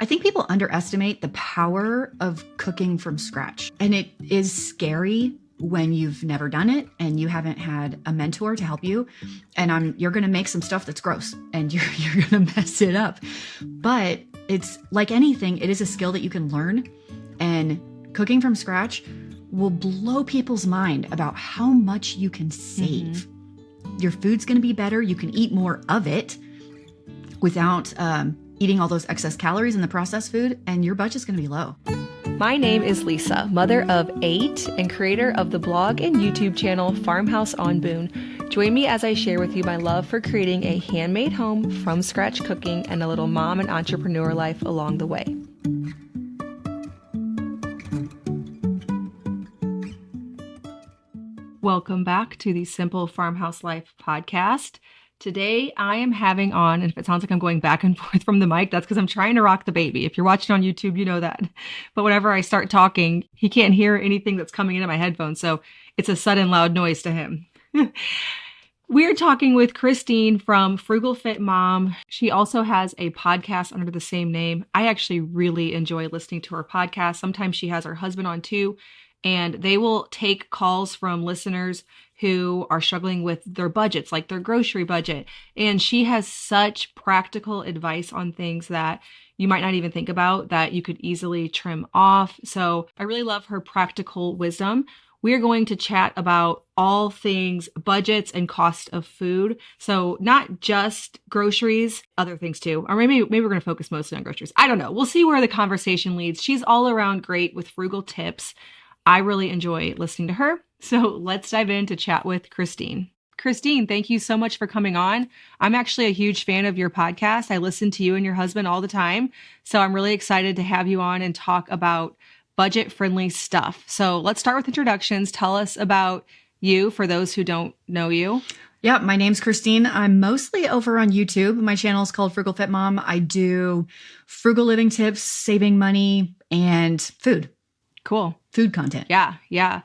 I think people underestimate the power of cooking from scratch. And it is scary when you've never done it and you haven't had a mentor to help you. And you're going to make some stuff that's gross and you're going to mess it up. But it's like anything, it is a skill that you can learn. And cooking from scratch will blow people's mind about how much you can save. Your food's going to be better. You can eat more of it without eating all those excess calories in the processed food, and your budget's going to be low. My name is Lisa, mother of 8 and creator of the blog and YouTube channel Farmhouse on Boone. Join me as I share with you my love for creating a handmade home from scratch cooking and a little mom and entrepreneur life along the way. Welcome back to the Simple Farmhouse Life podcast. Today, I am having on, and if it sounds like I'm going back and forth from the mic, that's because I'm trying to rock the baby. If you're watching on YouTube, you know that. But whenever I start talking, he can't hear anything that's coming into my headphones, so it's a sudden loud noise to him. We're talking with Christine from Frugal Fit Mom. She also has a podcast under the same name. I actually really enjoy listening to her podcast. Sometimes she has her husband on too, and they will take calls from listeners who are struggling with their budgets, like their grocery budget. And she has such practical advice on things that you might not even think about that you could easily trim off. So I really love her practical wisdom. We are going to chat about all things budgets and cost of food. So not just groceries, other things too. Or maybe we're going to focus mostly on groceries. I don't know. We'll see where the conversation leads. She's all around great with frugal tips. I really enjoy listening to her. So let's dive in to chat with Christine. Christine, thank you so much for coming on. I'm actually a huge fan of your podcast. I listen to you and your husband all the time. So I'm really excited to have you on and talk about budget-friendly stuff. So let's start with introductions. Tell us about you for those who don't know you. Yeah, my name's Christine. I'm mostly over on YouTube. My channel is called Frugal Fit Mom. I do frugal living tips, saving money, and food. Cool. Food content. Yeah.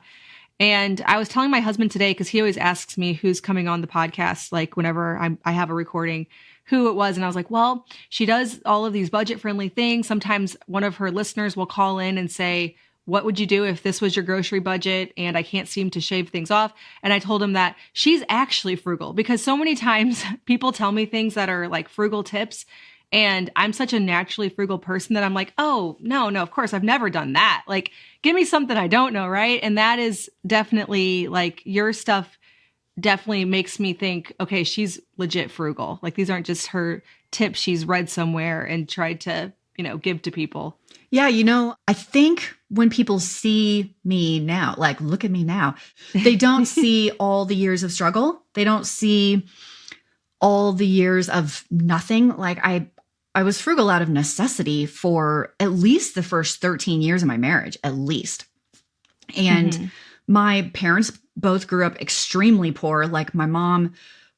And I was telling my husband today, because he always asks me who's coming on the podcast, like whenever I have a recording, who it was. And I was like, well, she does all of these budget-friendly things. Sometimes one of her listeners will call in and say, what would you do if this was your grocery budget and I can't seem to shave things off? And I told him that she's actually frugal, because so many times people tell me things that are like frugal tips. And I'm such a naturally frugal person that I'm like, oh, no, of course, I've never done that. Like, give me something I don't know, right? And that is definitely like your stuff definitely makes me think, okay, she's legit frugal. Like, these aren't just her tips she's read somewhere and tried to, give to people. Yeah, I think when people see me now, like, look at me now, they don't see all the years of struggle. They don't see all the years of nothing. Like, I was frugal out of necessity for at least the first 13 years of my marriage, at least. And my parents both grew up extremely poor. Like my mom,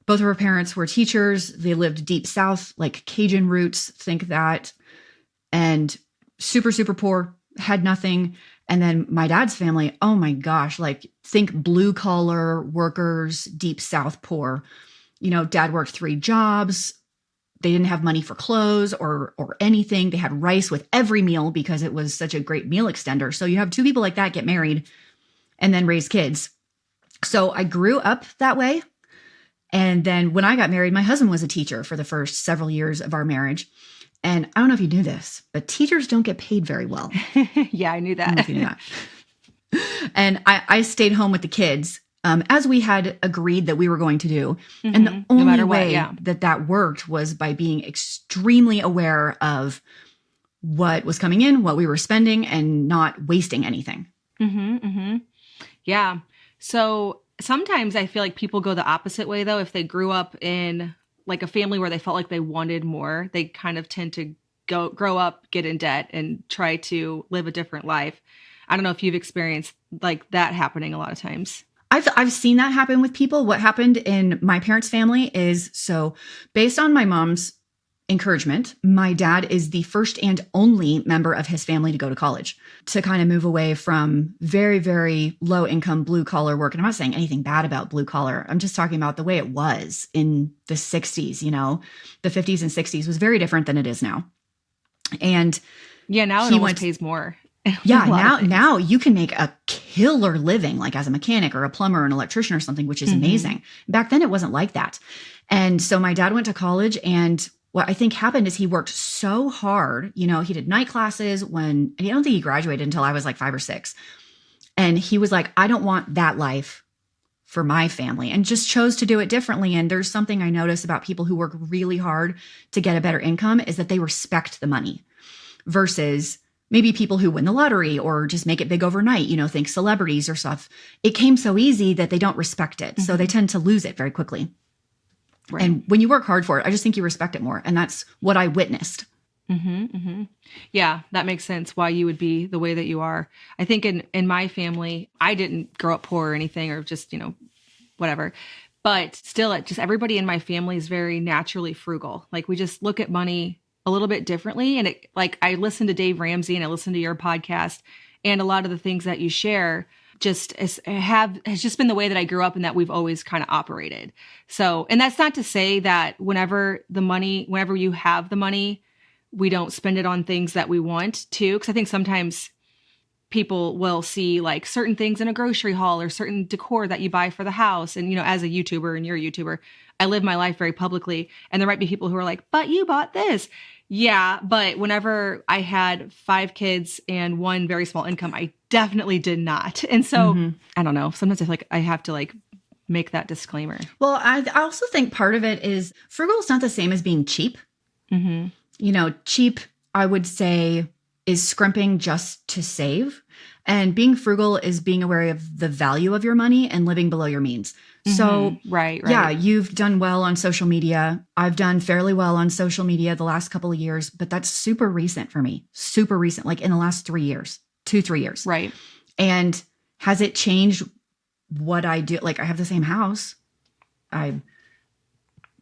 both of her parents were teachers. They lived deep South, like Cajun roots, think that. And super, super poor, had nothing. And then my dad's family, oh my gosh, like think blue collar workers, deep South poor. Dad worked 3 jobs. They didn't have money for clothes or anything. They had rice with every meal because it was such a great meal extender. So you have 2 people like that get married and then raise kids. So I grew up that way. And then when I got married, my husband was a teacher for the first several years of our marriage. And I don't know if you knew this, but teachers don't get paid very well. Yeah, I knew that. I don't know if you knew that. And I stayed home with the kids. As we had agreed that we were going to do. And the only way that worked was by being extremely aware of what was coming in, what we were spending, and not wasting anything. Yeah. So sometimes I feel like people go the opposite way, though. If they grew up in like a family where they felt like they wanted more, they kind of tend to grow up, get in debt, and try to live a different life. I don't know if you've experienced like that happening a lot of times. I've seen that happen with people. What happened in my parents' family is, so based on my mom's encouragement, my dad is the first and only member of his family to go to college, to kind of move away from very, very low income blue collar work. And I'm not saying anything bad about blue collar. I'm just talking about the way it was in the 60s, the 50s and 60s was very different than it is now. And Yeah, now it he almost went, pays more. yeah, A lot of things. now you can make a killer living, like as a mechanic or a plumber or an electrician or something, which is amazing. Back then it wasn't like that. And so my dad went to college, and what I think happened is he worked so hard. You know, he did night classes when I don't think he graduated until I was like 5 or 6. And he was like, I don't want that life for my family, and just chose to do it differently. And there's something I notice about people who work really hard to get a better income is that they respect the money versus maybe people who win the lottery or just make it big overnight, you know, think celebrities or stuff. It came so easy that they don't respect it. So they tend to lose it very quickly. Right. And when you work hard for it, I just think you respect it more. And that's what I witnessed. Yeah, that makes sense why you would be the way that you are. I think in my family, I didn't grow up poor or anything, or just, you know, whatever. But still, it just everybody in my family is very naturally frugal. Like we just look at money a little bit differently. And it, like I listen to Dave Ramsey and I listen to your podcast, and a lot of the things that you share just has just been the way that I grew up and that we've always kind of operated. So, and that's not to say that whenever you have the money, we don't spend it on things that we want to. Because I think sometimes people will see like certain things in a grocery haul or certain decor that you buy for the house. And, you know, as a YouTuber, and you're a YouTuber, I live my life very publicly. And there might be people who are like, but you bought this. Yeah. But whenever I had 5 kids and one very small income, I definitely did not. And so I don't know. Sometimes I feel like I have to like make that disclaimer. Well, I also think part of it is frugal is not the same as being cheap. You know, cheap, I would say, is scrimping just to save. And being frugal is being aware of the value of your money and living below your means. So, right. Yeah, you've done well on social media. I've done fairly well on social media the last couple of years, but that's super recent for me. Super recent, like in the last 3 years, 2-3 years. Right. And has it changed what I do? Like I have the same house. I'm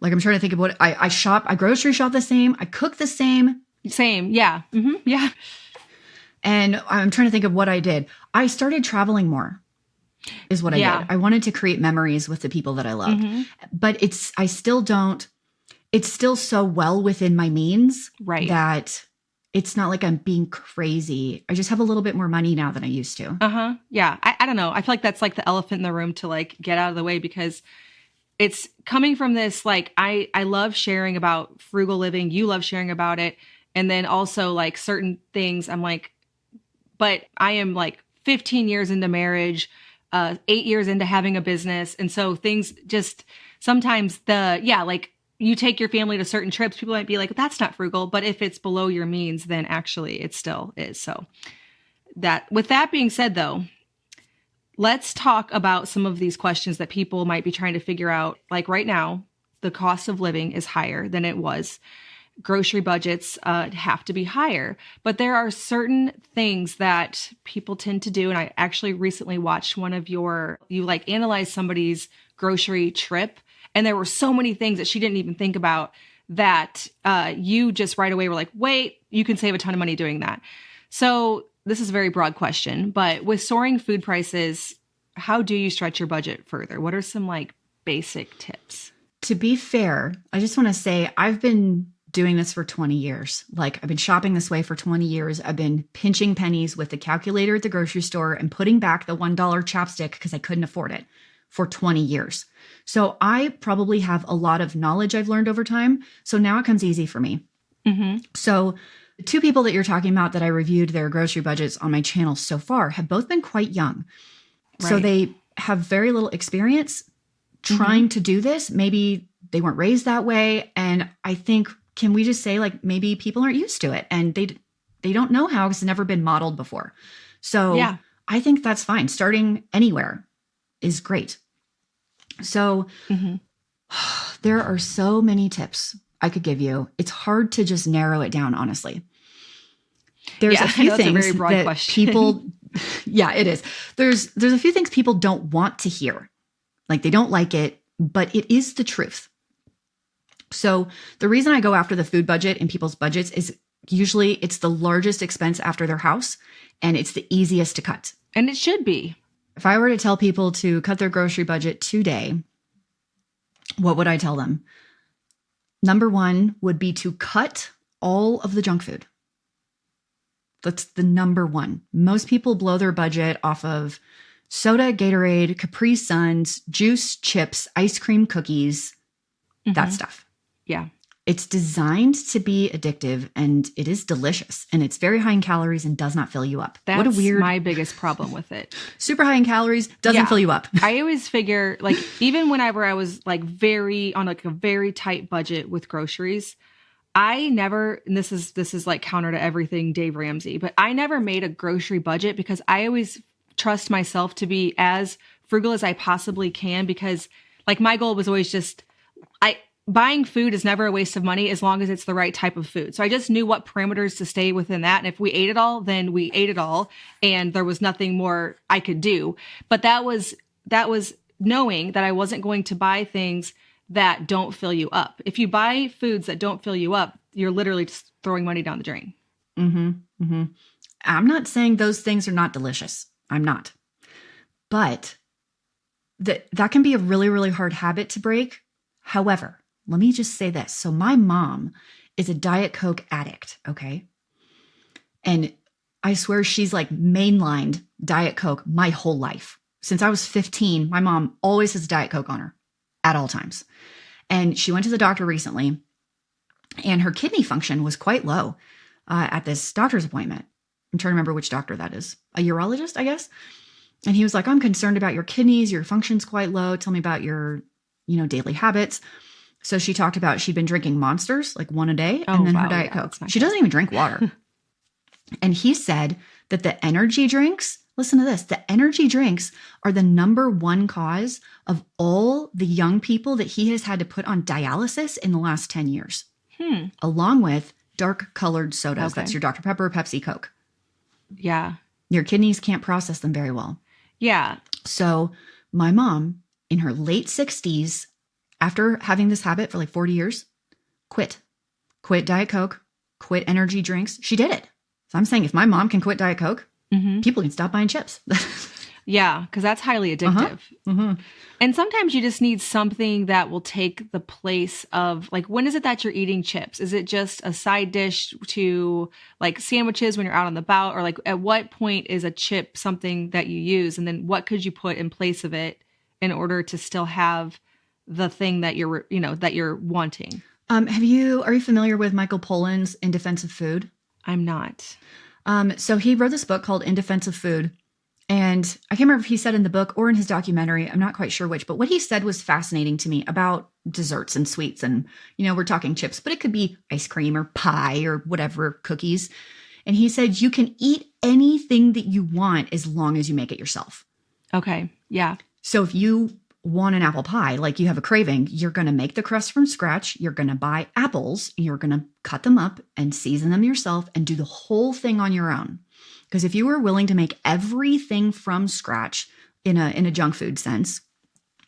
trying to think of what I shop. I grocery shop the same. I cook the same. Same. Yeah. Yeah. And I'm trying to think of what I did. I started traveling more is what I did. I wanted to create memories with the people that I love. But it's still so well within my means that it's not like I'm being crazy. I just have a little bit more money now than I used to. Yeah. I don't know. I feel like that's like the elephant in the room to like get out of the way, because it's coming from this, like, I love sharing about frugal living. You love sharing about it. And then also like certain things I'm like, but I am like 15 years into marriage, 8 years into having a business. And so things just sometimes like you take your family to certain trips, people might be like, that's not frugal. But if it's below your means, then actually it still is. So with that being said, though, let's talk about some of these questions that people might be trying to figure out. Like right now, the cost of living is higher than it was. Grocery budgets have to be higher, but there are certain things that people tend to do. And I actually recently watched one of you like analyze somebody's grocery trip. And there were so many things that she didn't even think about that you just right away were like, wait, you can save a ton of money doing that. So this is a very broad question, but with soaring food prices, how do you stretch your budget further? What are some like basic tips? To be fair, I just want to say I've been doing this for 20 years. Like I've been shopping this way for 20 years. I've been pinching pennies with the calculator at the grocery store and putting back the $1 chapstick because I couldn't afford it for 20 years. So I probably have a lot of knowledge I've learned over time. So now it comes easy for me. So the 2 people that you're talking about that I reviewed their grocery budgets on my channel so far have both been quite young. Right. So they have very little experience trying to do this. Maybe they weren't raised that way. And I think, can we just say like maybe people aren't used to it and they don't know how because it's never been modeled before. So I think that's fine. Starting anywhere is great. So there are so many tips I could give you. It's hard to just narrow it down, honestly. There's a few things very broad that question. People, it is. There's a few things people don't want to hear. Like they don't like it, but it is the truth. So the reason I go after the food budget in people's budgets is usually it's the largest expense after their house and it's the easiest to cut. And it should be. If I were to tell people to cut their grocery budget today, what would I tell them? Number 1 would be to cut all of the junk food. That's the number one. Most people blow their budget off of soda, Gatorade, Capri Suns, juice, chips, ice cream, cookies, that stuff. Yeah. It's designed to be addictive, and it is delicious, and it's very high in calories and does not fill you up. That's what a weird, my biggest problem with it. Super high in calories, doesn't fill you up. I always figure, like, even whenever I was like on like a very tight budget with groceries, I never, and this is like counter to everything Dave Ramsey, but I never made a grocery budget because I always trust myself to be as frugal as I possibly can, because like my goal was always just, buying food is never a waste of money as long as it's the right type of food. So I just knew what parameters to stay within that. And if we ate it all, then we ate it all. And there was nothing more I could do. But that was knowing that I wasn't going to buy things that don't fill you up. If you buy foods that don't fill you up, you're literally just throwing money down the drain. I'm not saying those things are not delicious. I'm not. But that can be a really, really hard habit to break. However, let me just say this. So my mom is a Diet Coke addict, okay? And I swear she's like mainlined Diet Coke my whole life. Since I was 15, my mom always has Diet Coke on her at all times. And she went to the doctor recently, and her kidney function was quite low at this doctor's appointment. I'm trying to remember which doctor that is. A urologist, I guess? And he was like, I'm concerned about your kidneys. Your function's quite low. Tell me about your daily habits. So she talked about she'd been drinking Monsters, like one a day, and then her Diet Coke. She doesn't even drink water. And he said that the energy drinks, listen to this, the energy drinks are the number one cause of all the young people that he has had to put on dialysis in the last 10 years, along with dark colored sodas. Okay. That's your Dr. Pepper, Pepsi, Coke. Yeah. Your kidneys can't process them very well. Yeah. So my mom, in her late 60s, after having this habit for like 40 years, quit Diet Coke, quit energy drinks. She did it. So I'm saying if my mom can quit Diet Coke, people can stop buying chips. Yeah, because that's highly addictive. And sometimes you just need something that will take the place of, like, when is it that you're eating chips? Is it just a side dish to like sandwiches when you're out on the bout? Or like at what point is a chip something that you use? And then what could you put in place of it in order to still have the thing that you're wanting? Are you familiar with Michael Pollan's In Defense of Food? I'm not. So he wrote this book called In Defense of Food. And I can't remember if he said in the book or in his documentary, I'm not quite sure which, but what he said was fascinating to me about desserts and sweets. And, we're talking chips, but it could be ice cream or pie or whatever, cookies. And he said, you can eat anything that you want as long as you make it yourself. Okay. Yeah. So if you want an apple pie, like you have a craving, you're going to make the crust from scratch. You're going to buy apples. You're going to cut them up and season them yourself and do the whole thing on your own. Because if you were willing to make everything from scratch in a junk food sense,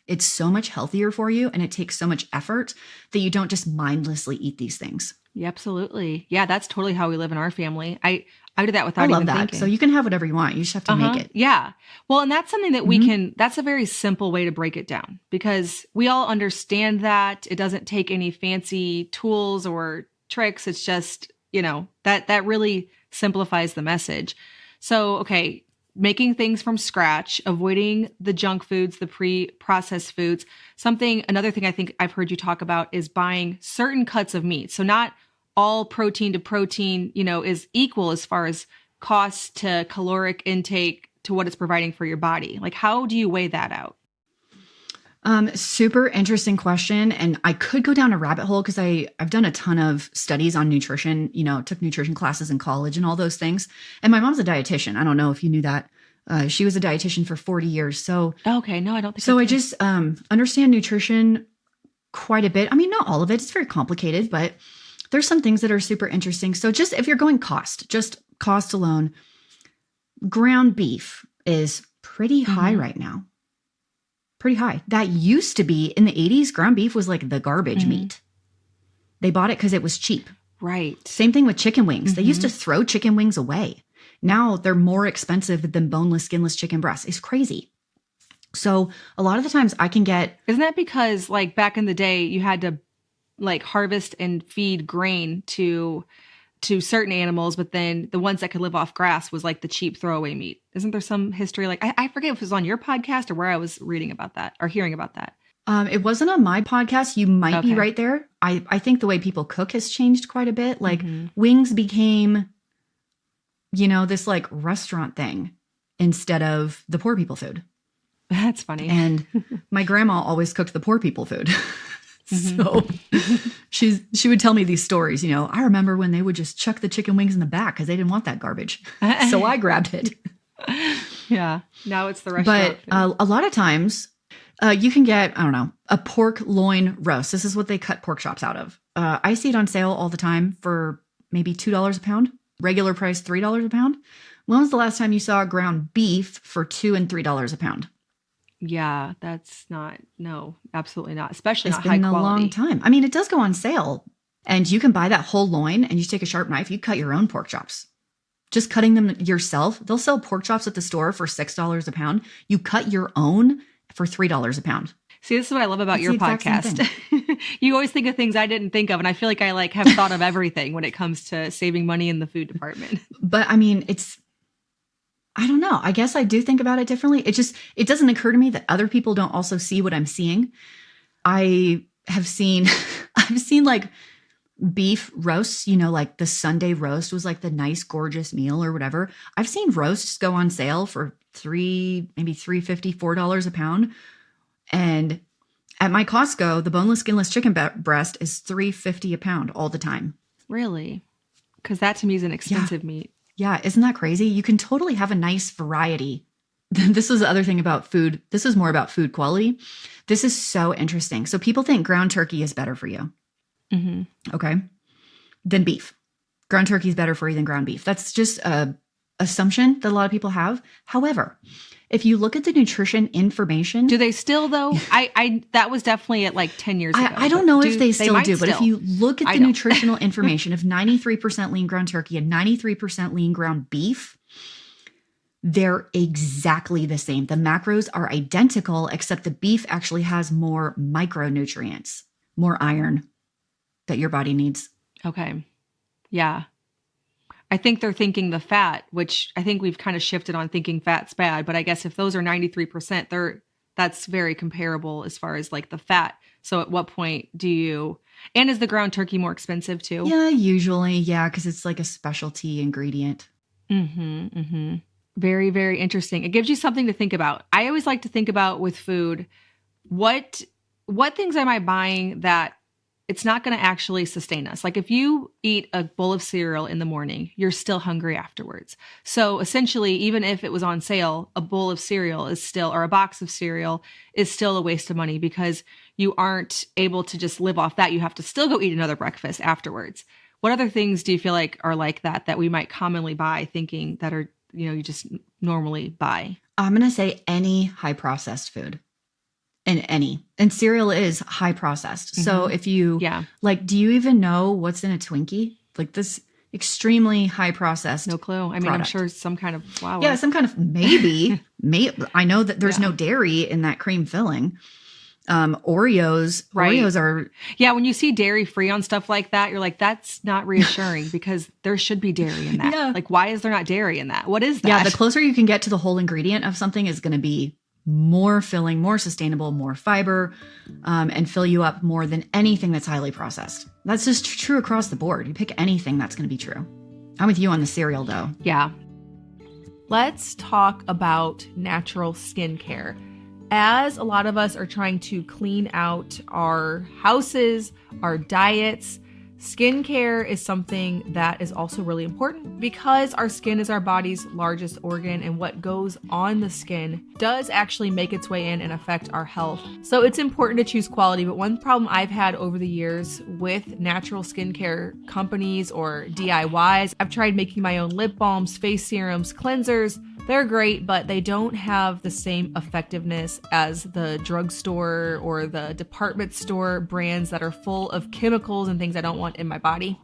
it's so much healthier for you, and it takes so much effort that you don't just mindlessly eat these things. Yeah, absolutely. Yeah, that's totally how we live in our family. I do that without even thinking. So you can have whatever you want. You just have to make it. Yeah. Well, and that's something that we can, that's a very simple way to break it down, because we all understand that it doesn't take any fancy tools or tricks. It's just, that really simplifies the message. So, okay, making things from scratch, avoiding the junk foods, the pre-processed foods. Another thing I think I've heard you talk about is buying certain cuts of meat. So not all protein to protein, is equal as far as cost to caloric intake to what it's providing for your body. Like, how do you weigh that out? Super interesting question. And I could go down a rabbit hole because I've done a ton of studies on nutrition, took nutrition classes in college and all those things. And my mom's a dietitian. I don't know if you knew that. She was a dietitian for 40 years. So, okay. No, I don't think so. I just understand nutrition quite a bit. I mean, not all of it. It's very complicated, but there's some things that are super interesting. So just if you're going just cost alone, ground beef is pretty high right now. Pretty high. That used to be in the 80s, ground beef was like the garbage meat. They bought it because it was cheap. Right. Same thing with chicken wings. They used to throw chicken wings away. Now they're more expensive than boneless, skinless chicken breasts. It's crazy. So a lot of the times I can get... Isn't that because like back in the day, you had to like harvest and feed grain to to certain animals, but then the ones that could live off grass was like the cheap throwaway meat. Isn't there some history? Like, I forget if it was on your podcast or where I was reading about that or hearing about that. It wasn't on my podcast. You might be Okay. right there. I think the way people cook has changed quite a bit. Like wings became, this like restaurant thing instead of the poor people food. That's funny. And my grandma always cooked the poor people food. So she would tell me these stories, I remember when they would just chuck the chicken wings in the back because they didn't want that garbage. So I grabbed it. Yeah. Now it's the restaurant But food. a lot of times you can get, I don't know, a pork loin roast. This is what they cut pork chops out of. I see it on sale all the time for maybe $2 a pound. Regular price, $3 a pound. When was the last time you saw ground beef for $2 and $3 a pound? Yeah, that's not, no, absolutely not. Especially It's not high been a quality. long time. I mean, it does go on sale and you can buy that whole loin and you take a sharp knife, you cut your own pork chops. Just cutting them yourself. They'll sell pork chops at the store for $6 a pound. You cut your own for $3 a pound. See, this is what I love about It's your the exact same podcast. You always think of things I didn't think of. And I feel like I have thought of everything when it comes to saving money in the food department. But I mean, I don't know. I guess I do think about it differently. It doesn't occur to me that other people don't also see what I'm seeing. I've seen like beef roasts, like the Sunday roast was like the nice, gorgeous meal or whatever. I've seen roasts go on sale for maybe $3.50, $4 a pound. And at my Costco, the boneless, skinless chicken breast is $3.50 a pound all the time. Really? Because that to me is an expensive meat. Yeah, isn't that crazy? You can totally have a nice variety. This is the other thing about food. This is more about food quality. This is so interesting. So people think ground turkey is better for you. Okay. Than beef. Ground turkey is better for you than ground beef. That's just a assumption that a lot of people have. However, if you look at the nutrition information, Do they still though? I that was definitely at like 10 years ago. I don't know if they still might do, but if you look at I the don't. nutritional information of 93% lean ground turkey and 93% lean ground beef, they're exactly the same. The macros are identical, except the beef actually has more micronutrients, more iron that your body needs. Okay. Yeah. I think they're thinking the fat, which I think we've kind of shifted on thinking fat's bad, but I guess if those are 93%, that's very comparable as far as like the fat. So at what point and is the ground turkey more expensive too? Yeah, usually. Yeah, because it's like a specialty ingredient. Very, very interesting. It gives you something to think about. I always like to think about with food, what things am I buying that it's not going to actually sustain us? Like if you eat a bowl of cereal in the morning, you're still hungry afterwards. So essentially, even if it was on sale, a bowl of cereal or a box of cereal is still a waste of money because you aren't able to just live off that. You have to still go eat another breakfast afterwards. What other things do you feel like are like that we might commonly buy thinking that are, you just normally buy? I'm going to say any high processed food. And cereal is high processed. So if you do you even know what's in a Twinkie? Like this extremely high processed. No clue. I mean, product. I'm sure some kind of flour. Yeah, some kind of maybe. I know that there's no dairy in that cream filling. Oreos are. Yeah, when you see dairy free on stuff like that, you're like, that's not reassuring because there should be dairy in that. Yeah. Like, why is there not dairy in that? What is that? Yeah, the closer you can get to the whole ingredient of something is going to be more filling, more sustainable, more fiber, and fill you up more than anything that's highly processed. That's just true across the board. You pick anything, that's going to be true. I'm with you on the cereal, though. Yeah. Let's talk about natural skincare. As a lot of us are trying to clean out our houses, our diets, skincare is something that is also really important because our skin is our body's largest organ, and what goes on the skin does actually make its way in and affect our health. So it's important to choose quality, but one problem I've had over the years with natural skincare companies or DIYs, I've tried making my own lip balms, face serums, cleansers. They're great, but they don't have the same effectiveness as the drugstore or the department store brands that are full of chemicals and things I don't want in my body.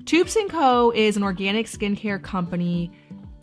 Tubes & Co. is an organic skincare company.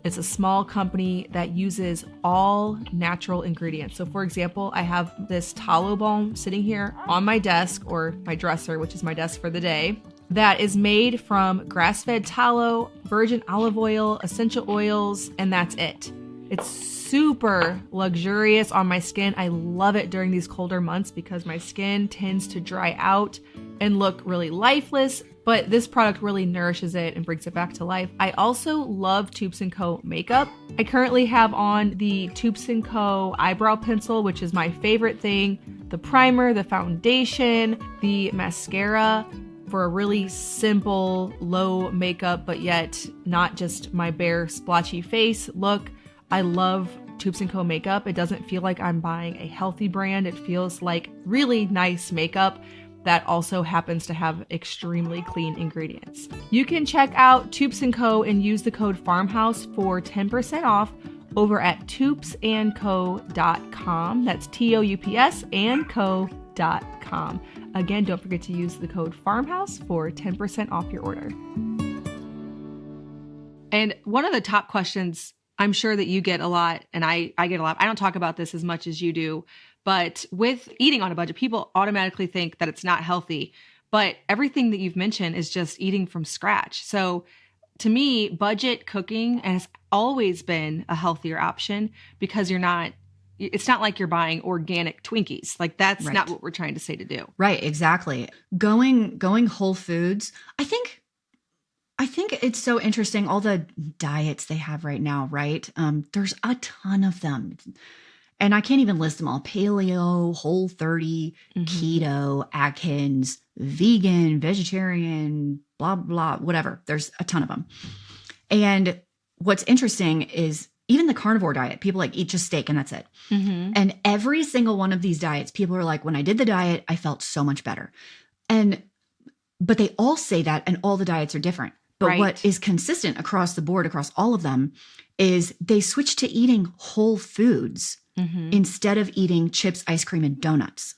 It's a small company that uses all natural ingredients. So for example, I have this tallow balm sitting here on my desk or my dresser, which is my desk for the day. that is made from grass-fed tallow, virgin olive oil, essential oils, and that's it. It's super luxurious on my skin. I love it during these colder months because my skin tends to dry out and look really lifeless, but this product really nourishes it and brings it back to life. I also love Tubes & Co. makeup. I currently have on the Tubes & Co. eyebrow pencil, which is my favorite thing, the primer, the foundation, the mascara for a really simple, low makeup, but yet not just my bare splotchy face look. I love Tubes & Co. makeup. It doesn't feel like I'm buying a healthy brand. It feels like really nice makeup that also happens to have extremely clean ingredients. You can check out Tubes & Co. and use the code FARMHOUSE for 10% off over at toupsandco.com. That's TOUPS and co.com. Again, don't forget to use the code FARMHOUSE for 10% off your order. And one of the top questions I'm sure that you get a lot, and I get a lot. I don't talk about this as much as you do, but with eating on a budget, people automatically think that it's not healthy. But everything that you've mentioned is just eating from scratch. So to me, budget cooking has always been a healthier option because it's not like you're buying organic Twinkies. Like that's Right. not what we're trying to say to do. Right, exactly. Going Whole Foods. I think it's so interesting, all the diets they have right now, right? There's a ton of them. And I can't even list them all. Paleo, Whole30, keto, Atkins, vegan, vegetarian, blah, blah, whatever. There's a ton of them. And what's interesting is even the carnivore diet, people like eat just steak and that's it. And every single one of these diets, people are like, when I did the diet, I felt so much better. But they all say that, and all the diets are different. But Right. what is consistent across the board, across all of them, is they switch to eating whole foods instead of eating chips, ice cream, and donuts.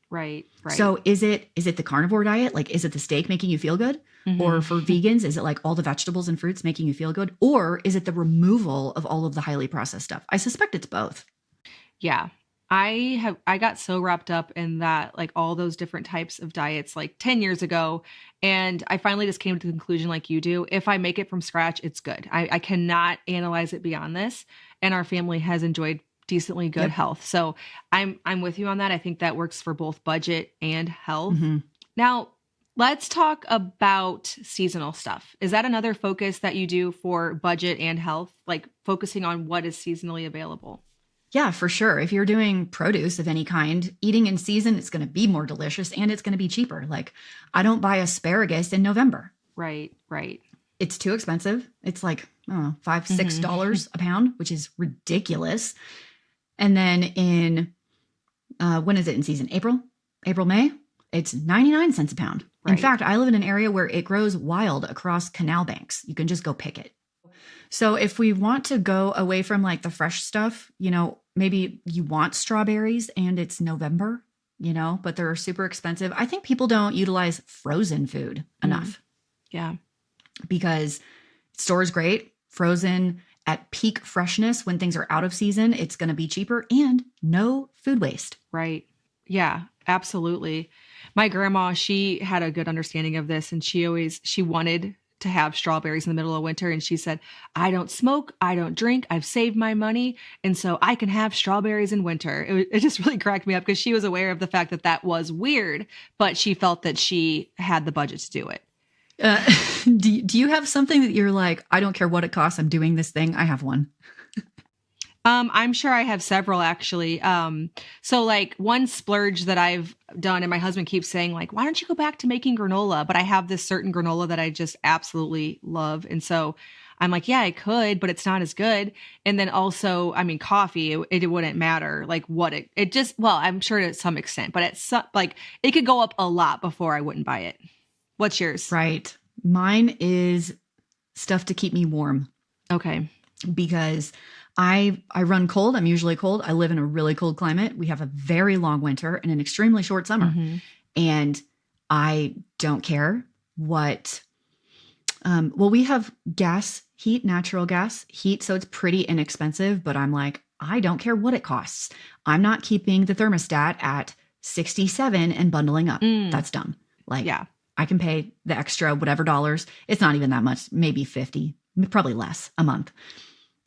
Right. So is it the carnivore diet? Like, is it the steak making you feel good? Or for vegans, is it like all the vegetables and fruits making you feel good? Or is it the removal of all of the highly processed stuff? I suspect it's both. Yeah. I got so wrapped up in that, like all those different types of diets like 10 years ago. And I finally just came to the conclusion like you do, if I make it from scratch, it's good. I cannot analyze it beyond this. And our family has enjoyed decently good health. So I'm with you on that. I think that works for both budget and health. Now, let's talk about seasonal stuff. Is that another focus that you do for budget and health? Like focusing on what is seasonally available? Yeah, for sure. If you're doing produce of any kind, eating in season, it's going to be more delicious and it's going to be cheaper. Like, I don't buy asparagus in November. Right. It's too expensive. It's like, I don't know, $5, $6 a pound, which is ridiculous. And then when is it in season? April, May, it's 99 cents a pound. Right. In fact, I live in an area where it grows wild across canal banks. You can just go pick it. So if we want to go away from like the fresh stuff, maybe you want strawberries and it's November, but they're super expensive. I think people don't utilize frozen food enough. Yeah. Because it stores great, frozen at peak freshness when things are out of season, it's going to be cheaper and no food waste. Right. Yeah, absolutely. My grandma, she had a good understanding of this, and she wanted to have strawberries in the middle of winter. And she said, I don't smoke, I don't drink, I've saved my money, and so I can have strawberries in winter. It just really cracked me up because she was aware of the fact that that was weird, but she felt that she had the budget to do it. Do you have something that you're like, I don't care what it costs, I'm doing this thing? I have one. I'm sure I have several actually. So like one splurge that I've done, and my husband keeps saying like, why don't you go back to making granola? But I have this certain granola that I just absolutely love. And so I'm like, yeah, I could, but it's not as good. And then also, I mean, coffee, it wouldn't matter like what it just, well, I'm sure to some extent, but it's like it could go up a lot before I wouldn't buy it. What's yours? Right. Mine is stuff to keep me warm. Okay. Because I run cold. I'm usually cold. I live in a really cold climate. We have a very long winter and an extremely short summer. And I don't care what, we have gas heat, natural gas heat. So it's pretty inexpensive, but I'm like, I don't care what it costs. I'm not keeping the thermostat at 67 and bundling up. That's dumb. Like, yeah. I can pay the extra whatever dollars. It's not even that much, maybe 50, probably less a month.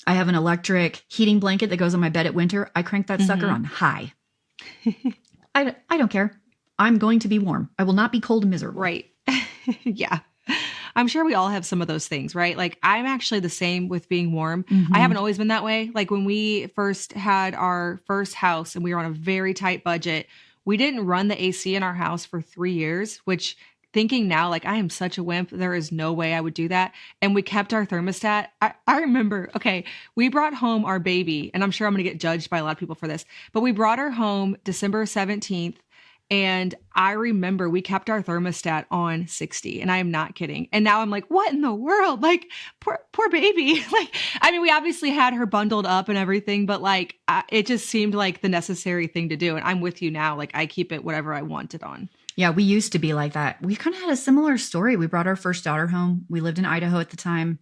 I have an electric heating blanket that goes on my bed at winter. I crank that sucker on high. I don't care. I'm going to be warm. I will not be cold and miserable. Right. Yeah. I'm sure we all have some of those things, right? Like I'm actually the same with being warm. I haven't always been that way. Like when we first had our first house and we were on a very tight budget, we didn't run the AC in our house for 3 years, which thinking now, like I am such a wimp. There is no way I would do that. And we kept our thermostat. I remember, okay, we brought home our baby, and I'm sure I'm going to get judged by a lot of people for this, but we brought her home December 17th. And I remember we kept our thermostat on 60, and I am not kidding. And now I'm like, what in the world? Like, poor baby. Like, I mean, we obviously had her bundled up and everything, but like, it just seemed like the necessary thing to do. And I'm with you now. Like, I keep it whatever I want it on. Yeah, we used to be like that. We kind of had a similar story. We brought our first daughter home. We lived in Idaho at the time.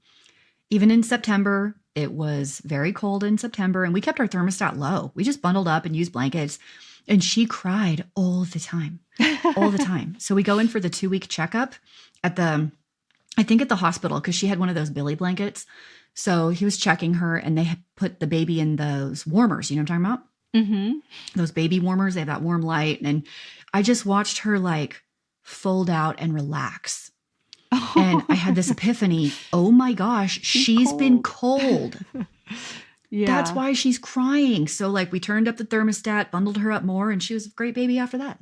Even in September, it was very cold in September, and we kept our thermostat low. We just bundled up and used blankets. And she cried all the time, all the time. So we go in for the 2-week checkup at the hospital, because she had one of those Billy blankets. So he was checking her, and they had put the baby in those warmers. You know what I'm talking about? Mm-hmm. Those baby warmers, they have that warm light. And I just watched her like fold out and relax. Oh. And I had this epiphany. Oh my gosh, she's been cold. Yeah. That's why she's crying. So like we turned up the thermostat, bundled her up more, and she was a great baby after that.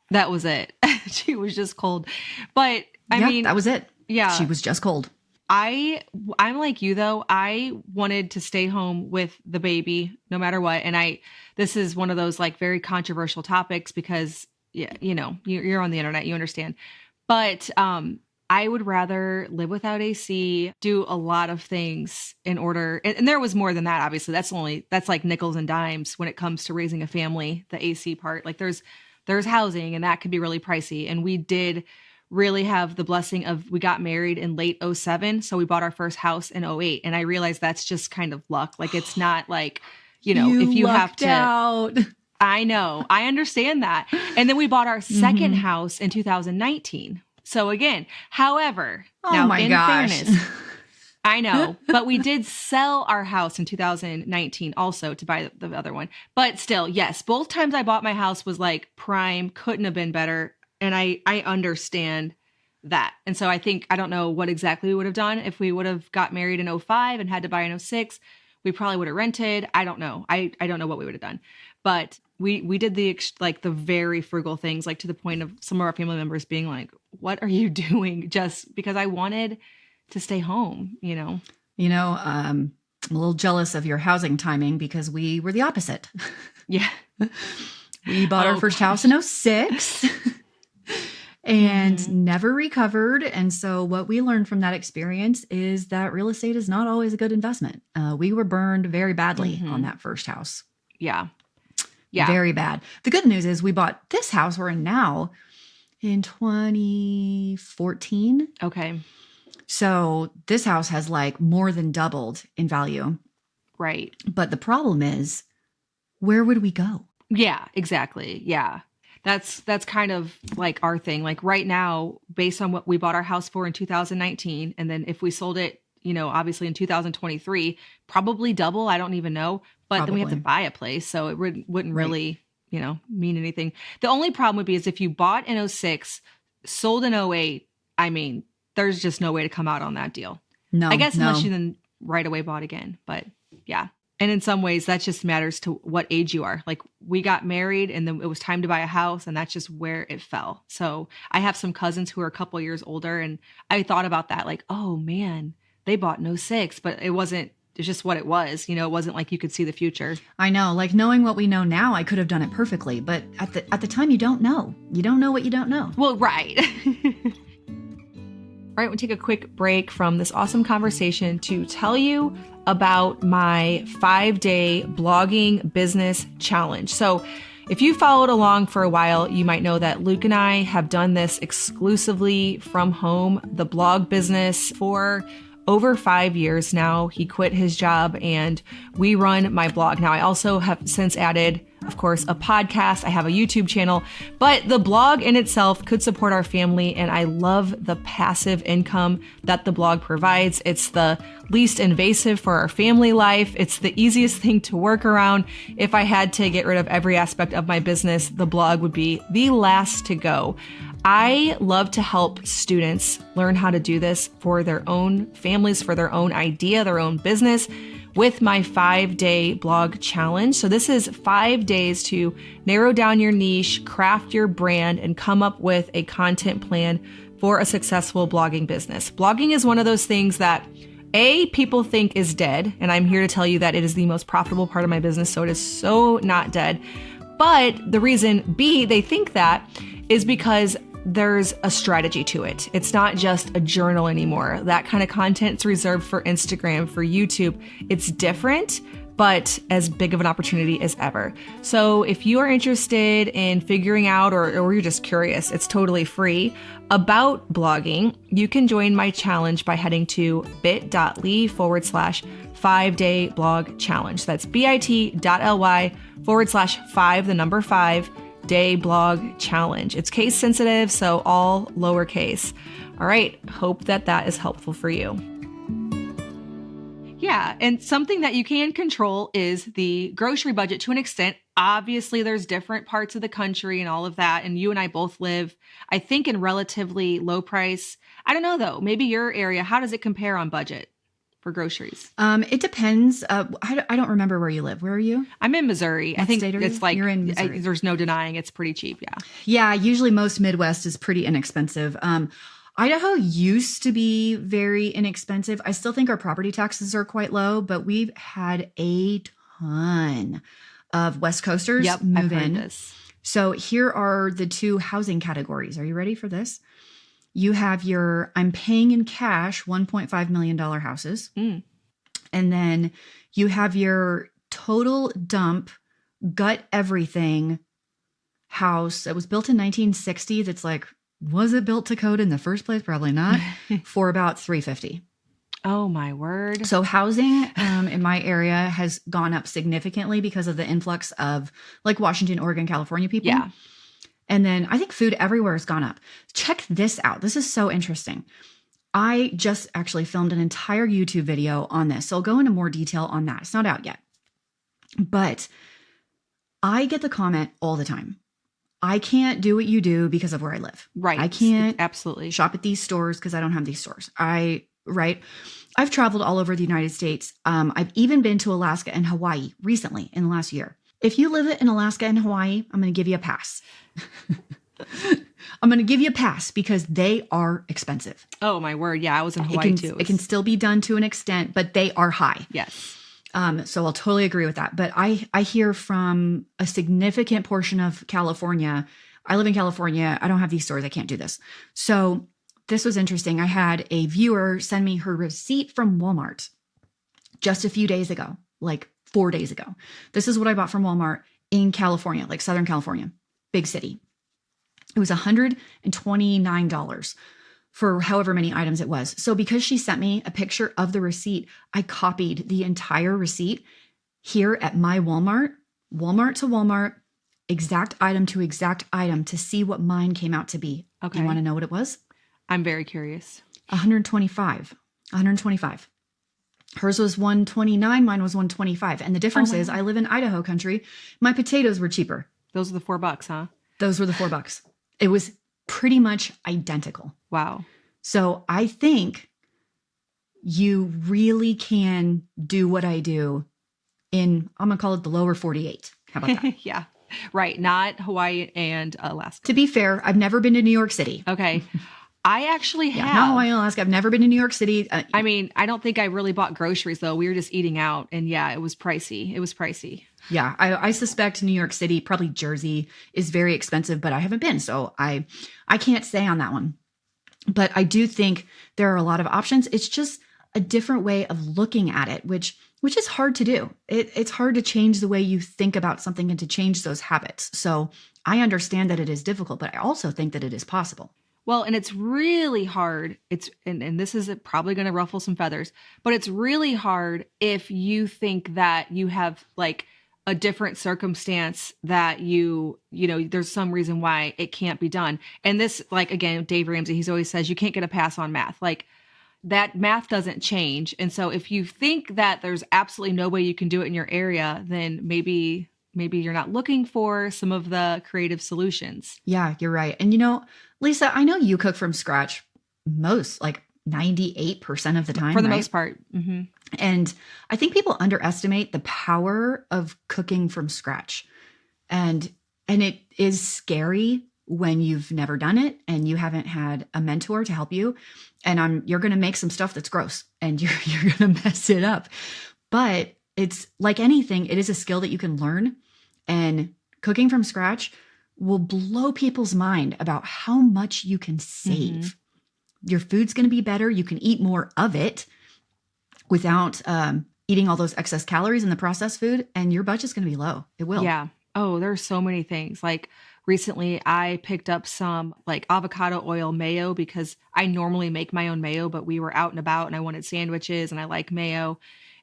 That was it. She was just cold. But I mean, that was it. Yeah. She was just cold. I'm like you though. I wanted to stay home with the baby no matter what. And this is one of those like very controversial topics because you know, you're on the internet, you understand. But I would rather live without AC, do a lot of things in order. And there was more than that, obviously. That's like nickels and dimes when it comes to raising a family, the AC part. Like there's housing, and that could be really pricey. And we did really have the blessing of, we got married in late 2007. So we bought our first house in 2008. And I realized that's just kind of luck. Like it's not like, you know, if you have to. Out. I know. I understand that. And then we bought our second house in 2019. So again, however, now in fairness, I know, but we did sell our house in 2019 also to buy the other one. But still, yes, both times I bought my house was like prime, couldn't have been better. And I understand that. And so I don't know what exactly we would have done if we would have got married in 2005 and had to buy in 2006. We probably would have rented. I don't know. I don't know what we would have done. But we did the very frugal things, like to the point of some of our family members being like, what are you doing? Just because I wanted to stay home, you know? You know, I'm a little jealous of your housing timing because we were the opposite. Yeah. We bought our first house in 2006 and never recovered. And so what we learned from that experience is that real estate is not always a good investment. We were burned very badly on that first house. Yeah. Yeah. Very bad. The good news is we bought this house we're in now in 2014. Okay. So this house has like more than doubled in value. Right. But the problem is, where would we go? Yeah, exactly. Yeah. That's kind of like our thing. Like right now, based on what we bought our house for in 2019, and then if we sold it, you know, obviously in 2023, probably double. I don't even know. But then we have to buy a place. So it wouldn't really, you know, mean anything. The only problem would be is if you bought in 2006, sold in 2008, I mean, there's just no way to come out on that deal. No, I guess unless you then right away bought again. But yeah. And in some ways, that just matters to what age you are. Like we got married and then it was time to buy a house, and that's just where it fell. So I have some cousins who are a couple years older, and I thought about that like, oh man, they bought in 2006, but it's just what it was. You know, it wasn't like you could see the future. I know, like knowing what we know now, I could have done it perfectly. But at the time, you don't know. You don't know what you don't know. Well, right. All right, we'll take a quick break from this awesome conversation to tell you about my 5-day blogging business challenge. So if you followed along for a while, you might know that Luke and I have done this exclusively from home, the blog business, for over 5 years now. He quit his job and we run my blog. Now, I also have since added of course, a podcast. I have a YouTube channel, but the blog in itself could support our family. And I love the passive income that the blog provides. It's the least invasive for our family life. It's the easiest thing to work around. If I had to get rid of every aspect of my business, the blog would be the last to go. I love to help students learn how to do this for their own families, for their own idea, their own business, with my 5-day blog challenge. So this is 5 days to narrow down your niche, craft your brand, and come up with a content plan for a successful blogging business. Blogging is one of those things that people think is dead, and I'm here to tell you that it is the most profitable part of my business, so it is so not dead. But the reason B, they think that is because there's a strategy to it. It's not just a journal anymore. That kind of content's reserved for Instagram, for YouTube. It's different, but as big of an opportunity as ever. So if you are interested in figuring out, or you're just curious, it's totally free, about blogging, you can join my challenge by heading to bit.ly/5-day blog challenge. That's bit.ly/5 day blog challenge. It's case sensitive, so all lowercase. All right. Hope that is helpful for you. Yeah. And something that you can control is the grocery budget to an extent. Obviously, there's different parts of the country and all of that. And you and I both live, I think, in relatively low price. I don't know, though. Maybe your area, how does it compare on budget for groceries? It depends. I don't remember where you live. Where are you? I'm in Missouri. What I think state are it's you? like, You're in Missouri. there's no denying it's pretty cheap. Yeah. Yeah. Usually most Midwest is pretty inexpensive. Idaho used to be very inexpensive. I still think our property taxes are quite low, but we've had a ton of West Coasters move I've heard in. this. So here are the two housing categories. Are you ready for this? You have your I'm paying in cash $1.5 million houses. Mm. And then you have your total dump, gut everything house that was built in 1960. That's like, was it built to code in the first place? Probably not. For about $350. Oh my word. So housing in my area has gone up significantly because of the influx of like Washington, Oregon, California people. Yeah. And then I think food everywhere has gone up. Check this out. This is so interesting. I just actually filmed an entire YouTube video on this. So I'll go into more detail on that. It's not out yet. But I get the comment all the time. I can't do what you do because of where I live. Right. I can't absolutely shop at these stores because I don't have these stores. Right. I've traveled all over the United States. I've even been to Alaska and Hawaii recently in the last year. If you live in Alaska and Hawaii, I'm going to give you a pass. I'm going to give you a pass because they are expensive. Oh my word. Yeah. I was in Hawaii too. It can still be done to an extent, but they are high. Yes. So I'll totally agree with that. But I hear from a significant portion of California. I live in California. I don't have these stores. I can't do this. So this was interesting. I had a viewer send me her receipt from Walmart just a few days ago, like 4 days ago. This is what I bought from Walmart in California, like Southern California, big city. It was $129 for however many items it was. So because she sent me a picture of the receipt, I copied the entire receipt here at my Walmart to Walmart, exact item to exact item to see what mine came out to be. Okay. You want to know what it was? I'm very curious. 125. Hers was 129, mine was 125. And the difference is I live in Idaho country. My potatoes were cheaper. Those are the $4, huh? Those were the $4. It was pretty much identical. Wow. So I think you really can do what I do in, I'm going to call it the lower 48. How about that? Yeah. Right. Not Hawaii and Alaska. To be fair, I've never been to New York City. Okay. I actually have. Not Hawaii and Alaska. I've never been to New York City. I mean, I don't think I really bought groceries though. We were just eating out and yeah, it was pricey. Yeah. I suspect New York City, probably Jersey is very expensive, but I haven't been. So I can't say on that one. But I do think there are a lot of options. It's just a different way of looking at it, which is hard to do. It's hard to change the way you think about something and to change those habits. So I understand that it is difficult, but I also think that it is possible. Well, and it's really hard. And this is probably going to ruffle some feathers, but it's really hard if you think that you have like a different circumstance that there's some reason why it can't be done. And this, like, again, Dave Ramsey, he's always says you can't get a pass on math. Like, that math doesn't change. And so if you think that there's absolutely no way you can do it in your area, then maybe you're not looking for some of the creative solutions. Yeah, you're right. And Lisa, I know you cook from scratch most, like 98% of the time. For the right? most part. Mm-hmm. And I think people underestimate the power of cooking from scratch. And it is scary when you've never done it and you haven't had a mentor to help you. And you're going to make some stuff that's gross and you're going to mess it up. But it's like anything, it is a skill that you can learn, and cooking from scratch will blow people's mind about how much you can save. Mm-hmm. Your food's going to be better. You can eat more of it without eating all those excess calories in the processed food, and your budget's going to be low. It will. Yeah. Oh, there's so many things. Like, recently I picked up some like avocado oil mayo because I normally make my own mayo, but we were out and about and I wanted sandwiches and I like mayo.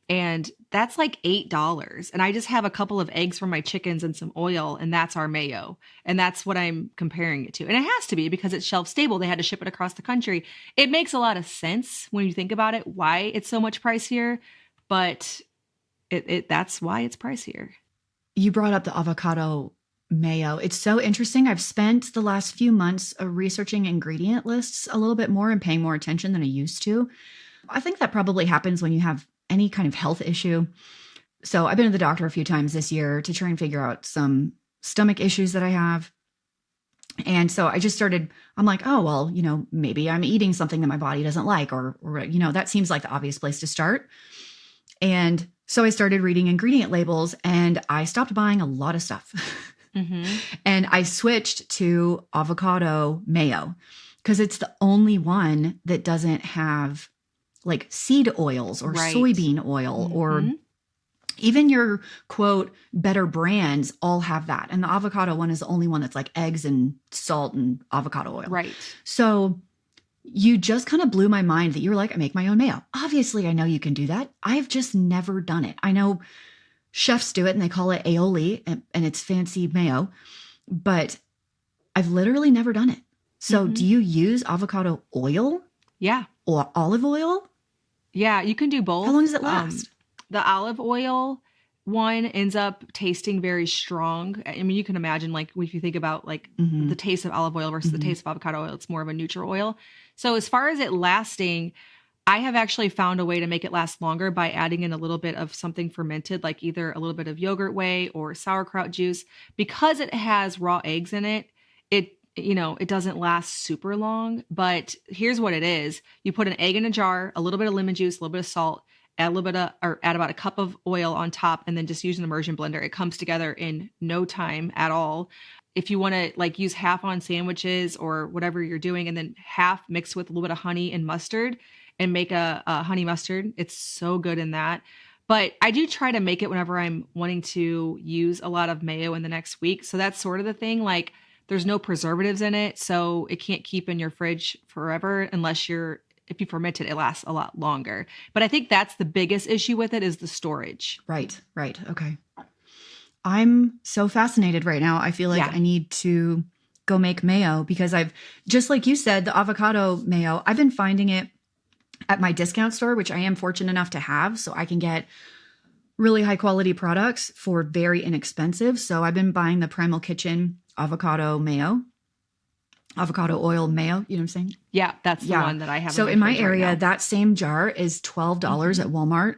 And that's like $8. And I just have a couple of eggs from my chickens and some oil, and that's our mayo. And that's what I'm comparing it to. And it has to be because it's shelf stable. They had to ship it across the country. It makes a lot of sense when you think about it, why it's so much pricier, but that's why it's pricier. You brought up the avocado mayo. It's so interesting. I've spent the last few months researching ingredient lists a little bit more and paying more attention than I used to. I think that probably happens when you have any kind of health issue. So I've been to the doctor a few times this year to try and figure out some stomach issues that I have. And so I just I'm like, oh, well, maybe I'm eating something that my body doesn't like, or that seems like the obvious place to start. And so I started reading ingredient labels and I stopped buying a lot of stuff. Mm-hmm. And I switched to avocado mayo because it's the only one that doesn't have like seed oils or soybean oil, mm-hmm. or even your quote better brands all have that. And the avocado one is the only one that's like eggs and salt and avocado oil. Right. So you just kind of blew my mind that you were like, I make my own mayo. Obviously, I know you can do that. I've just never done it. I know chefs do it and they call it aioli and it's fancy mayo, but I've literally never done it. So mm-hmm. Do you use avocado oil? Yeah. Or olive oil? Yeah, you can do both. How long does it last? The olive oil one ends up tasting very strong. I mean, you can imagine like if you think about like mm-hmm. the taste of olive oil versus mm-hmm. the taste of avocado oil, it's more of a neutral oil. So as far as it lasting, I have actually found a way to make it last longer by adding in a little bit of something fermented, like either a little bit of yogurt whey or sauerkraut juice. Because it has raw eggs in it, it doesn't last super long. But here's what it is. You put an egg in a jar, a little bit of lemon juice, a little bit of salt, add about a cup of oil on top, and then just use an immersion blender. It comes together in no time at all. If you want to like use half on sandwiches or whatever you're doing, and then half mixed with a little bit of honey and mustard, and make a honey mustard. It's so good in that. But I do try to make it whenever I'm wanting to use a lot of mayo in the next week. So that's sort of the thing. Like there's no preservatives in it. So it can't keep in your fridge forever unless if you ferment it, it lasts a lot longer. But I think that's the biggest issue with it is the storage. Right. Okay. I'm so fascinated right now. I feel like I need to go make mayo because just like you said, the avocado mayo, I've been finding it at my discount store, which I am fortunate enough to have, so I can get really high quality products for very inexpensive. So I've been buying the Primal Kitchen avocado oil mayo. You know what I'm saying? Yeah, that's the one that I have. So in my area, that same jar is $12 mm-hmm. at Walmart,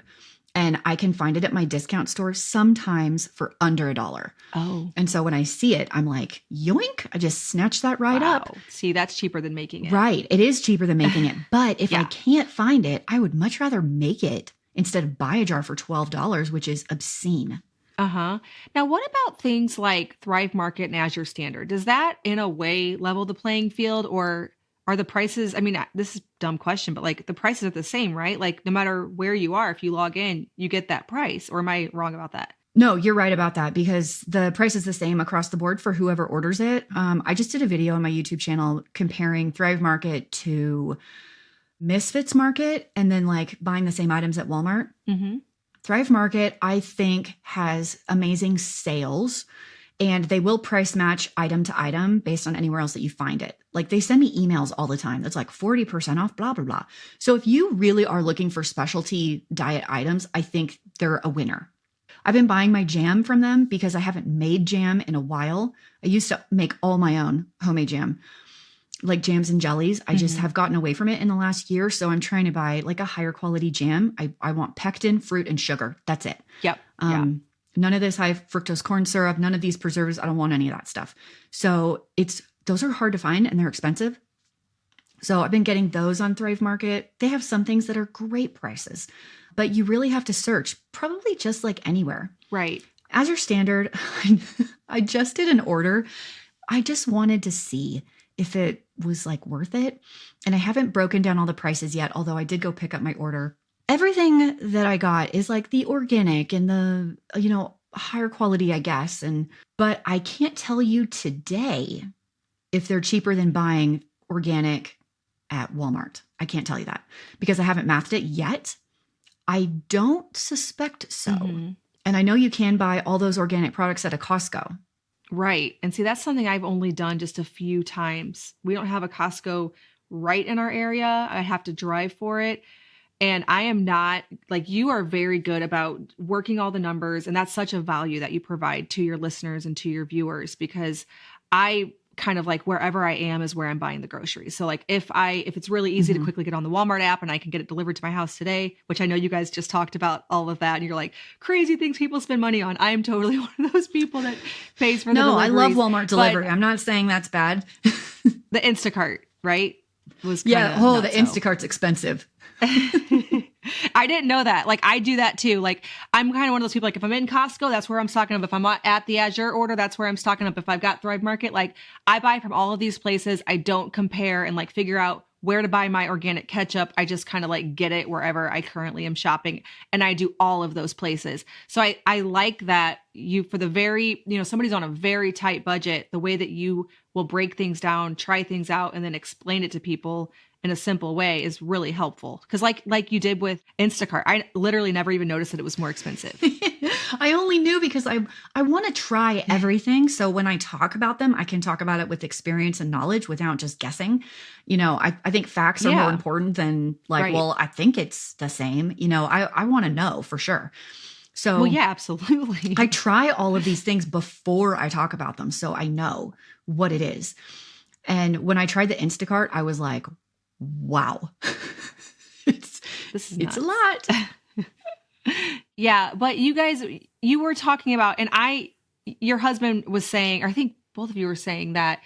and I can find it at my discount store sometimes for under $1. Oh. And so when I see it, I'm like, yoink, I just snatch that right up. See, that's cheaper than making it. Right. It is cheaper than making it. But if I can't find it, I would much rather make it instead of buy a jar for $12, which is obscene. Uh-huh. Now, what about things like Thrive Market and Azure Standard? Does that in a way level the playing field, or are the prices, I mean, this is a dumb question, but like the prices are the same, right? Like no matter where you are, if you log in, you get that price. Or am I wrong about that? No, you're right about that because the price is the same across the board for whoever orders it. I just did a video on my YouTube channel comparing Thrive Market to Misfits Market and then like buying the same items at Walmart. Mm-hmm. Thrive Market, I think, has amazing sales, and they will price match item to item based on anywhere else that you find it. Like they send me emails all the time that's like 40% off, blah, blah, blah. So if you really are looking for specialty diet items, I think they're a winner. I've been buying my jam from them because I haven't made jam in a while. I used to make all my own homemade jam, like jams and jellies. I just have gotten away from it in the last year. So I'm trying to buy like a higher quality jam. I want pectin, fruit, and sugar. That's it. Yep. None of this high fructose corn syrup, none of these preservatives. I don't want any of that stuff. So those are hard to find and they're expensive. So I've been getting those on Thrive Market. They have some things that are great prices, but you really have to search, probably just like anywhere. Right. As your standard, I just did an order. I just wanted to see if it was like worth it. And I haven't broken down all the prices yet, although I did go pick up my order. Everything that I got is like the organic and the, higher quality, I guess. But I can't tell you today if they're cheaper than buying organic at Walmart. I can't tell you that because I haven't mathed it yet. I don't suspect so. And I know you can buy all those organic products at a Costco. Right. And see, that's something I've only done just a few times. We don't have a Costco right in our area. I have to drive for it. And I am not like you are very good about working all the numbers. And that's such a value that you provide to your listeners and to your viewers, because I kind of like wherever I am is where I'm buying the groceries. So like if it's really easy to quickly get on the Walmart app and I can get it delivered to my house today, which I know you guys just talked about all of that. And you're like crazy things people spend money on. I am totally one of those people that pays for the deliveries. No, I love Walmart delivery. I'm not saying that's bad. The Instacart, right? Was the Instacart's expensive. I didn't know that. Like I do that too. Like I'm kind of one of those people, like if I'm in Costco, that's where I'm stocking up. If I'm at the Azure order, that's where I'm stocking up. If I've got Thrive Market, like I buy from all of these places. I don't compare and like figure out where to buy my organic ketchup. I just kind of like get it wherever I currently am shopping. And I do all of those places. So I like that for the very, somebody's on a very tight budget, the way that you will break things down, try things out, and then explain it to people in a simple way is really helpful. Because like you did with Instacart, I literally never even noticed that it was more expensive. I only knew because I want to try everything. So when I talk about them, I can talk about it with experience and knowledge without just guessing. I think facts are more important than like, right. Well, I think it's the same. I want to know for sure. So well, yeah, absolutely. I try all of these things before I talk about them. So I know what it is. And when I tried the Instacart, I was like, wow, it's a lot. Yeah. But you guys, you were talking about, and your husband was saying, or I think both of you were saying that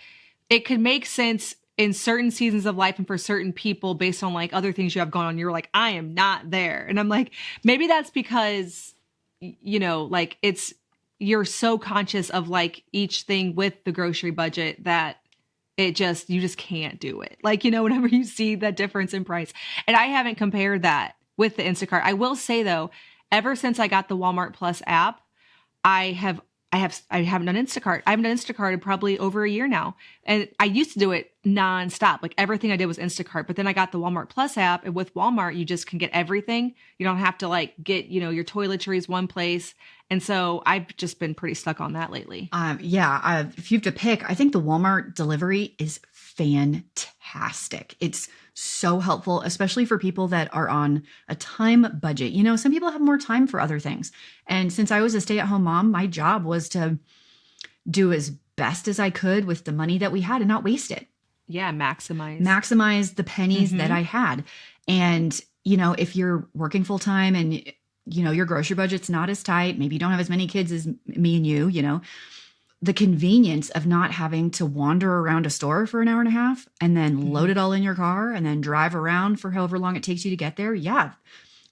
it could make sense in certain seasons of life and for certain people based on like other things you have going on. You're like, I am not there. And I'm like, maybe that's because, like you're so conscious of like each thing with the grocery budget that you just can't do it. Like, whenever you see that difference in price. And I haven't compared that with the Instacart. I will say though, ever since I got the Walmart Plus app, I haven't done Instacart. I haven't done Instacart in probably over a year now. And I used to do it nonstop. Like everything I did was Instacart. But then I got the Walmart Plus app, and with Walmart, you just can get everything. You don't have to like get, your toiletries one place. And so I've just been pretty stuck on that lately. If you have to pick, I think the Walmart delivery is fantastic. It's so helpful, especially for people that are on a time budget. Some people have more time for other things. And since I was a stay-at-home mom, my job was to do as best as I could with the money that we had and not waste it. Yeah, maximize the pennies that I had. And, if you're working full time and, your grocery budget's not as tight, maybe you don't have as many kids as me and you, the convenience of not having to wander around a store for an hour and a half and then load it all in your car and then drive around for however long it takes you to get there. Yeah.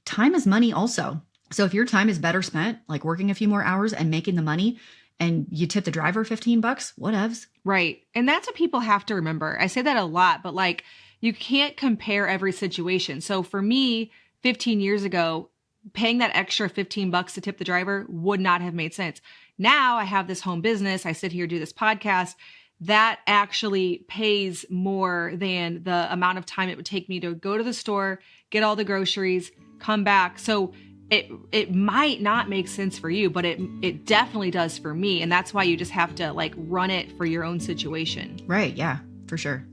Time is money also. So if your time is better spent, like working a few more hours and making the money, and you tip the driver $15, whatevs. Right. And that's what people have to remember. I say that a lot, but like you can't compare every situation. So for me, 15 years ago, paying that extra $15 to tip the driver would not have made sense. Now I have this home business. I sit here, do this podcast. That actually pays more than the amount of time it would take me to go to the store, get all the groceries, come back. So it might not make sense for you, but it definitely does for me. And that's why you just have to like run it for your own situation. Right. Yeah, for sure.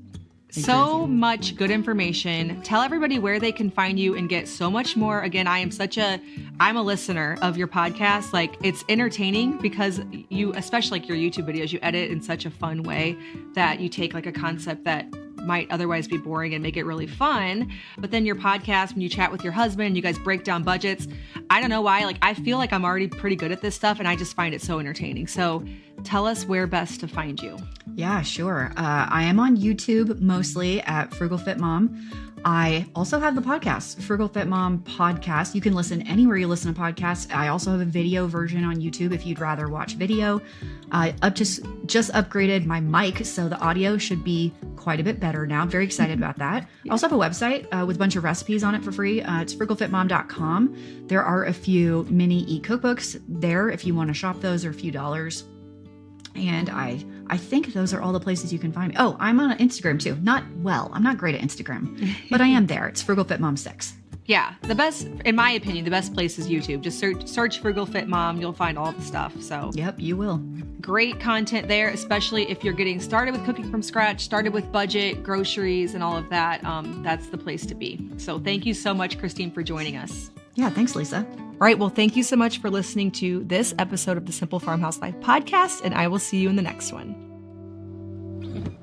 So much good information. Tell everybody where they can find you and get so much more. Again, I'm a listener of your podcast. Like, it's entertaining because you, especially like your YouTube videos, you edit in such a fun way that you take like a concept that might otherwise be boring and make it really fun. But then your podcast, when you chat with your husband, you guys break down budgets. I don't know why, like, I feel like I'm already pretty good at this stuff and I just find it so entertaining. So tell us where best to find you. Yeah, sure. I am on YouTube mostly at Frugal Fit Mom. I also have the podcast, Frugal Fit Mom Podcast. You can listen anywhere you listen to podcasts. I also have a video version on YouTube if you'd rather watch video. Just upgraded my mic, so the audio should be quite a bit better now. I'm very excited about that. I also have a website with a bunch of recipes on it for free. It's frugalfitmom.com. There are a few mini e-cookbooks there if you want to shop those. They're a few dollars. And I think those are all the places you can find me. Oh, I'm on Instagram too. I'm not great at Instagram, but I am there. It's Frugal Fit Mom 6. Yeah, the best, in my opinion, the best place is YouTube. Just search Frugal Fit Mom. You'll find all the stuff. So yep, you will. Great content there, especially if you're getting started with cooking from scratch, started with budget, groceries, and all of that. That's the place to be. So thank you so much, Christine, for joining us. Yeah, thanks, Lisa. All right. Well, thank you so much for listening to this episode of the Simple Farmhouse Life podcast, and I will see you in the next one.